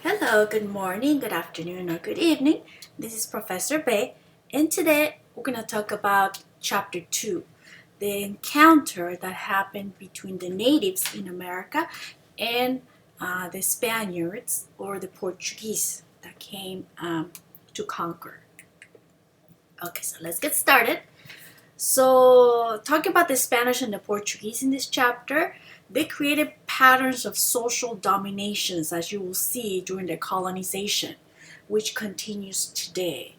Hello, good morning, good afternoon, or good evening. This is Professor Bay, and today we're going to talk about Chapter 2, the encounter that happened between the natives in America and the Spaniards or the Portuguese that came to conquer. Okay, so let's get started. So, talking about the Spanish and the Portuguese in this chapter, they created patterns of social dominations, as you will see during the colonization, which continues today.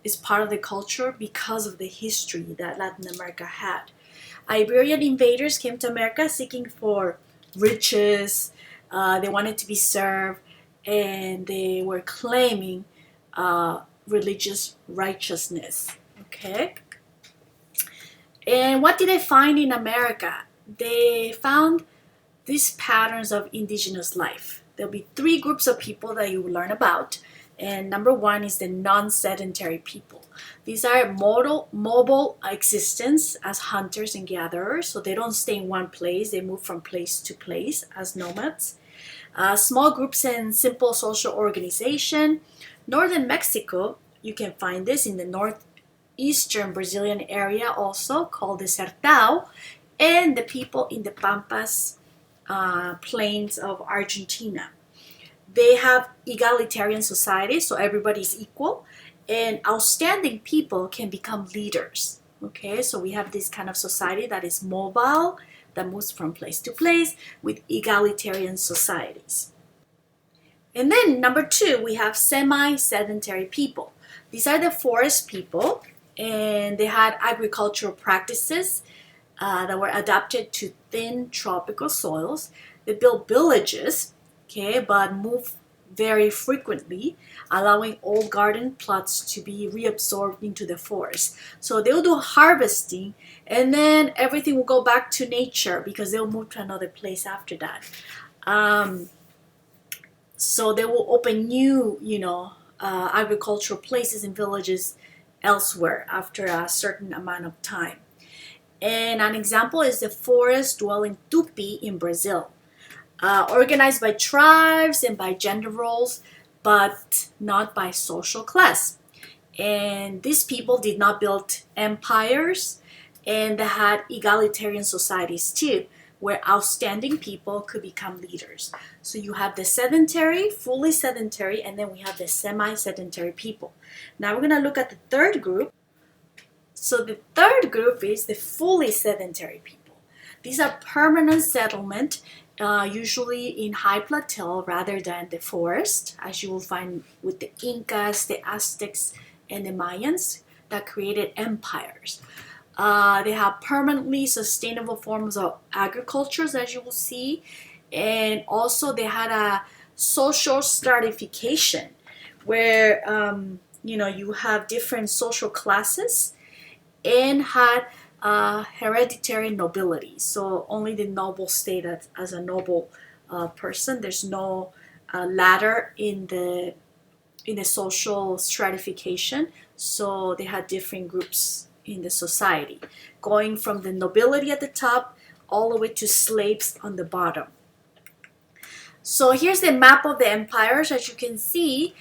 It's part of the culture because of the history that Latin America had. Iberian invaders came to America seeking for riches, they wanted to be served, and they were claiming religious righteousness. Okay? And what did they find in America? They found these patterns of indigenous life. There'll be three groups of people that you will learn about. And number one is the non-sedentary people. These are mobile existence as hunters and gatherers. So they don't stay in one place. They move from place to place as nomads. Small groups and simple social organization. Northern Mexico, you can find this in the northeastern Brazilian area also called the Sertão, and the people in the Pampas plains of Argentina. They have egalitarian societies, so everybody's equal, and outstanding people can become leaders. Okay, so we have this kind of society that is mobile, that moves from place to place with egalitarian societies. And then number two, we have semi-sedentary people. These are the forest people, and they had agricultural practices that were adapted to thin tropical soils. They built villages, okay, but move very frequently, allowing old garden plots to be reabsorbed into the forest. So they'll do harvesting, and then everything will go back to nature because they'll move to another place after that. So they will open new, agricultural places and villages elsewhere after a certain amount of time. And an example is the forest dwelling Tupi in Brazil, organized by tribes and by gender roles, but not by social class. And these people did not build empires, and they had egalitarian societies too, where outstanding people could become leaders. So you have the sedentary, fully sedentary, and then we have the semi-sedentary people. Now we're going to look at the third group. So the third group is the fully sedentary people. These are permanent settlement, usually in high plateau rather than the forest, as you will find with the Incas, the Aztecs, and the Mayans that created empires. They have permanently sustainable forms of agriculture, as you will see, and also they had a social stratification where you have different social classes, and had hereditary nobility. So only the noble stayed as a noble person. There's no ladder in the social stratification. So they had different groups in the society, going from the nobility at the top all the way to slaves on the bottom. So here's the map of the empires. As you can see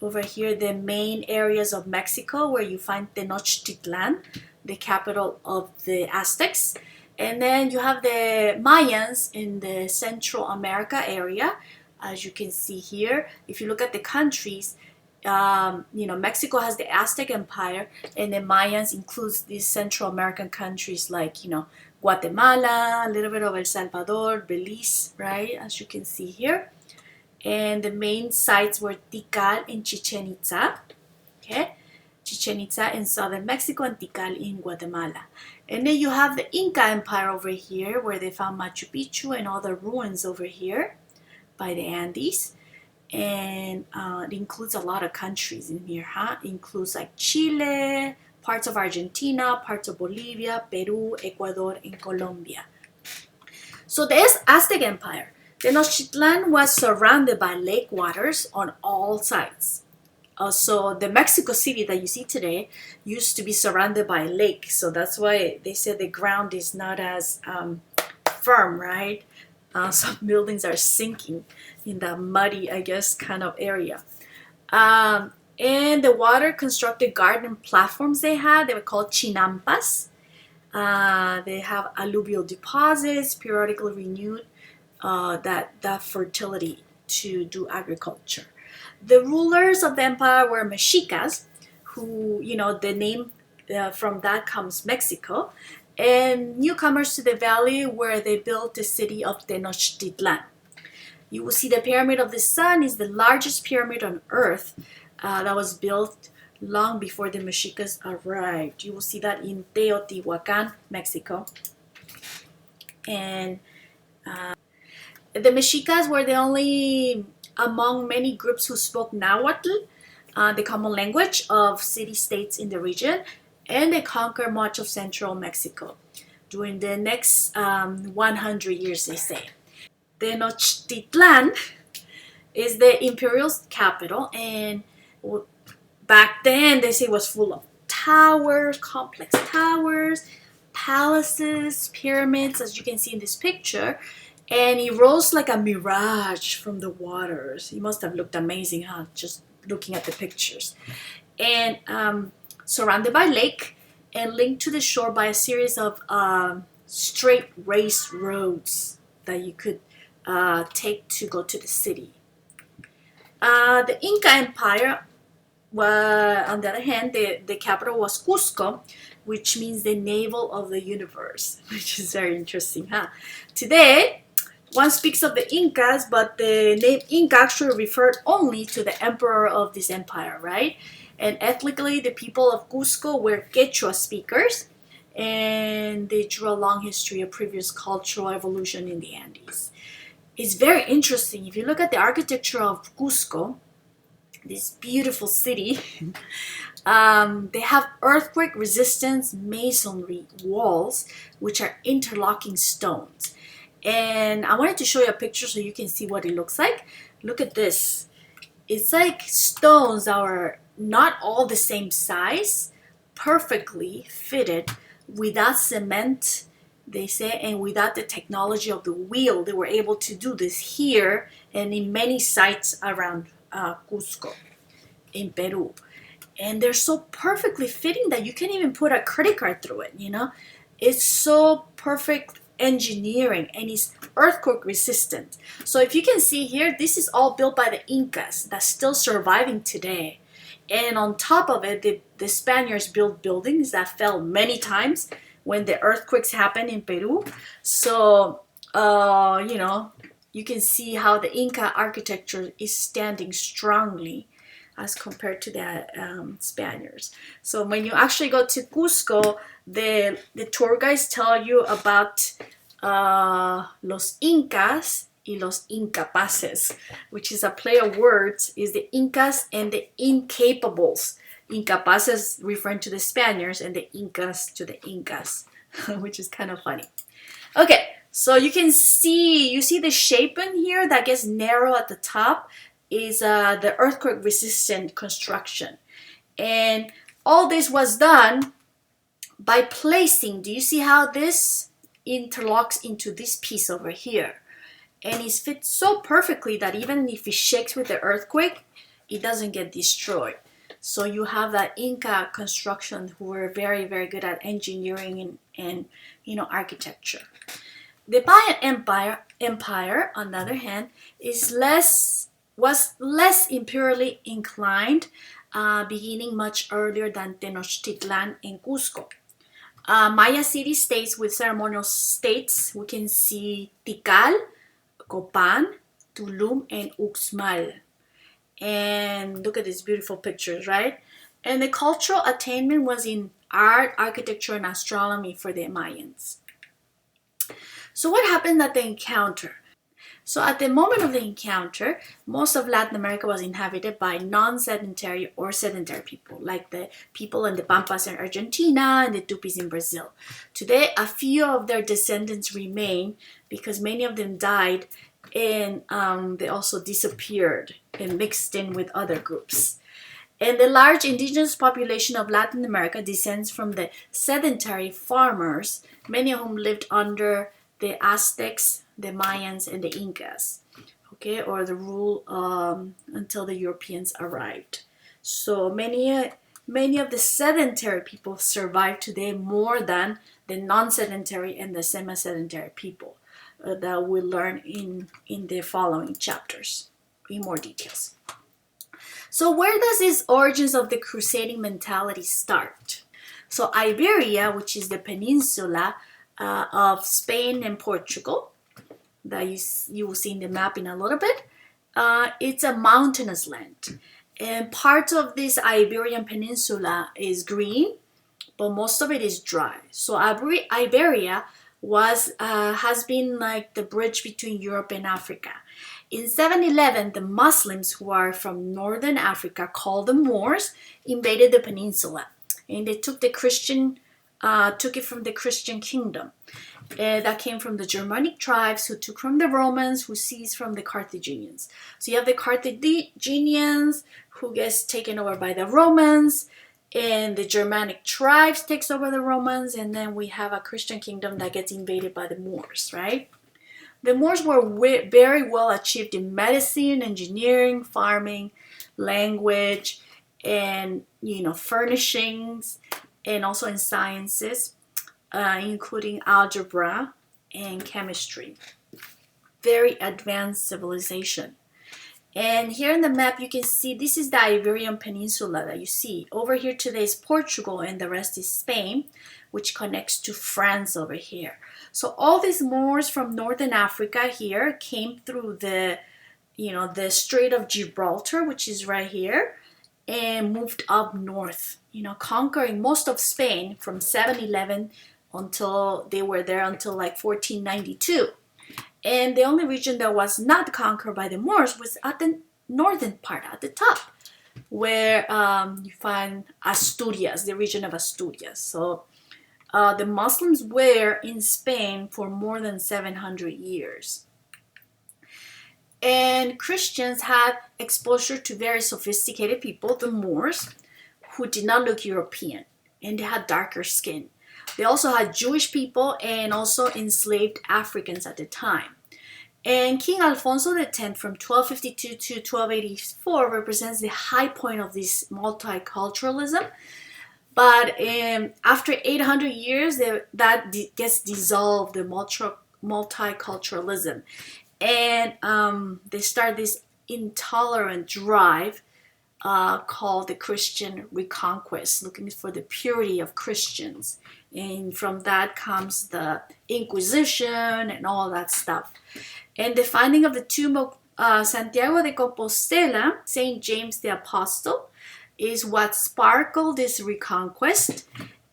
over here, the main areas of Mexico where you find Tenochtitlan, the capital of the Aztecs. And then you have the Mayans in the Central America area. As you can see here, if you look at the countries, Mexico has the Aztec Empire, and the Mayans includes these Central American countries like, Guatemala, a little bit of El Salvador, Belize, right? As you can see here. And the main sites were Tikal and Chichen Itza, okay? Chichen Itza in southern Mexico and Tikal in Guatemala. And then you have the Inca Empire over here, where they found Machu Picchu and all the ruins over here by the Andes. And it includes a lot of countries in here, huh? It includes like Chile, parts of Argentina, parts of Bolivia, Peru, Ecuador, and Colombia. So the Aztec Empire. Tenochtitlan was surrounded by lake waters on all sides. So the Mexico City that you see today used to be surrounded by a lake. So that's why they said the ground is not as firm, right? Some buildings are sinking in that muddy, I guess, kind of area. And the water constructed garden platforms they had, they were called chinampas. They have alluvial deposits, periodically renewed that fertility to do agriculture. The rulers of the empire were Mexicas, who, the name from that comes Mexico, and newcomers to the valley where they built the city of Tenochtitlan. You will see the Pyramid of the Sun is the largest pyramid on earth that was built long before the Mexicas arrived. You will see that in Teotihuacan, Mexico. And the Mexicas were the only among many groups who spoke Nahuatl, the common language of city-states in the region, and they conquered much of central Mexico during the next 100 years, they say. Tenochtitlan is the Imperial Capital, and back then they say it was full of towers, complex towers, palaces, pyramids, as you can see in this picture, and it rose like a mirage from the waters. It must have looked amazing, huh? Just looking at the pictures. And surrounded by lake and linked to the shore by a series of straight race roads that you could take to go to the city. The Inca Empire, on the other hand, the capital was Cusco, which means the navel of the universe, which is very interesting, huh? Today, one speaks of the Incas, but the name Inca actually referred only to the emperor of this empire, right? And ethnically, the people of Cusco were Quechua speakers, and they drew a long history of previous cultural evolution in the Andes. It's very interesting. If you look at the architecture of Cusco, this beautiful city, they have earthquake resistance masonry walls, which are interlocking stones. And I wanted to show you a picture so you can see what it looks like. Look at this. It's like stones that are not all the same size, perfectly fitted, without cement, they say, and without the technology of the wheel. They were able to do this here and in many sites around Cusco in Peru. And they're so perfectly fitting that you can even put a credit card through it, It's so perfect engineering, and it's earthquake resistant. So if you can see here, this is all built by the Incas that's still surviving today. And on top of it, the Spaniards built buildings that fell many times when the earthquakes happened in Peru. So, you can see how the Inca architecture is standing strongly as compared to the Spaniards. So when you actually go to Cusco, the tour guides tell you about los Incas y los incapaces, which is a play of words, is the Incas and the incapables. Incapaces referring to the Spaniards and the Incas to the Incas, which is kind of funny. Okay, so you see the shape in here that gets narrow at the top is the earthquake resistant construction. And all this was done by placing, do you see how this interlocks into this piece over here? And it fits so perfectly that even if it shakes with the earthquake, it doesn't get destroyed. So you have that Inca construction who were very, very good at engineering and architecture. The Mayan Empire, on the other hand, was less imperially inclined, beginning much earlier than Tenochtitlan and Cusco. Maya city-states with ceremonial states, we can see Tikal, Copan, Tulum, and Uxmal. And look at these beautiful pictures, right? And the cultural attainment was in art, architecture, and astronomy for the Mayans. So what happened at the encounter? So at the moment of the encounter, most of Latin America was inhabited by non-sedentary or sedentary people, like the people in the Pampas in Argentina and the Tupis in Brazil. Today, a few of their descendants remain because many of them died, and they also disappeared and mixed in with other groups. And the large indigenous population of Latin America descends from the sedentary farmers, many of whom lived under the Aztecs, the Mayans, and the Incas, okay, or the rule until the Europeans arrived. So many of the sedentary people survive today more than the non-sedentary and the semi-sedentary people that we'll learn in the following chapters in more details. So where does this origins of the crusading mentality start? So Iberia, which is the peninsula of Spain and Portugal, that you will see in the map in a little bit, it's a mountainous land. And part of this Iberian Peninsula is green, but most of it is dry. So Iberia has been like the bridge between Europe and Africa. In 711, the Muslims who are from northern Africa, called the Moors, invaded the peninsula, and they took it from the Christian kingdom. That came from the Germanic tribes who took from the Romans, who seized from the Carthaginians. So you have the Carthaginians who gets taken over by the Romans, and the Germanic tribes takes over the Romans, and then we have a Christian kingdom that gets invaded by the Moors, right? The Moors were very well achieved in medicine, engineering, farming, language, and furnishings, and also in sciences, including algebra and chemistry. Very advanced civilization. And here in the map, you can see this is the Iberian Peninsula that you see. Over here today is Portugal, and the rest is Spain, which connects to France over here. So all these Moors from northern Africa here came through the Strait of Gibraltar, which is right here, and moved up north, conquering most of Spain from 711 until they were there until like 1492. And the only region that was not conquered by the Moors was at the northern part, at the top, where you find Asturias, the region of Asturias. So the Muslims were in Spain for more than 700 years. And Christians had exposure to very sophisticated people, the Moors, who did not look European, and they had darker skin. They also had Jewish people and also enslaved Africans at the time. And King Alfonso X from 1252 to 1284 represents the high point of this multiculturalism. But after 800 years, that gets dissolved, the multiculturalism. And they start this intolerant drive called the Christian Reconquest, looking for the purity of Christians. And from that comes the Inquisition and all that stuff. And the finding of the tomb of Santiago de Compostela, St. James the Apostle, is what sparkled this Reconquest.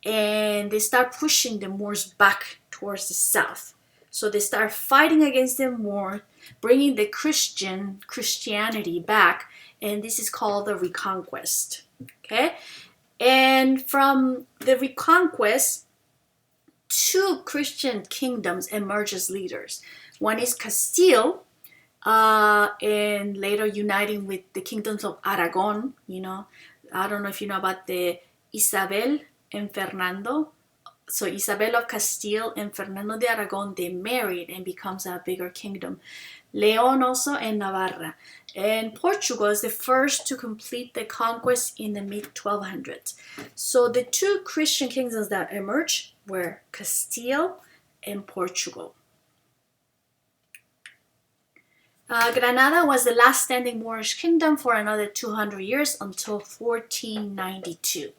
And they start pushing the Moors back towards the south. So they start fighting against the Moors, bringing the Christianity back. And this is called the Reconquest. Okay? And from the Reconquest, two Christian kingdoms emerge as leaders. One is Castile, and later uniting with the kingdoms of Aragon. I don't know if you know about the Isabel and Fernando. So Isabel of Castile and Fernando de Aragon, they married and becomes a bigger kingdom. Leon also and Navarra. And Portugal is the first to complete the conquest in the mid-1200s. So the two Christian kingdoms that emerged were Castile and Portugal. Granada was the last standing Moorish kingdom for another 200 years until 1492.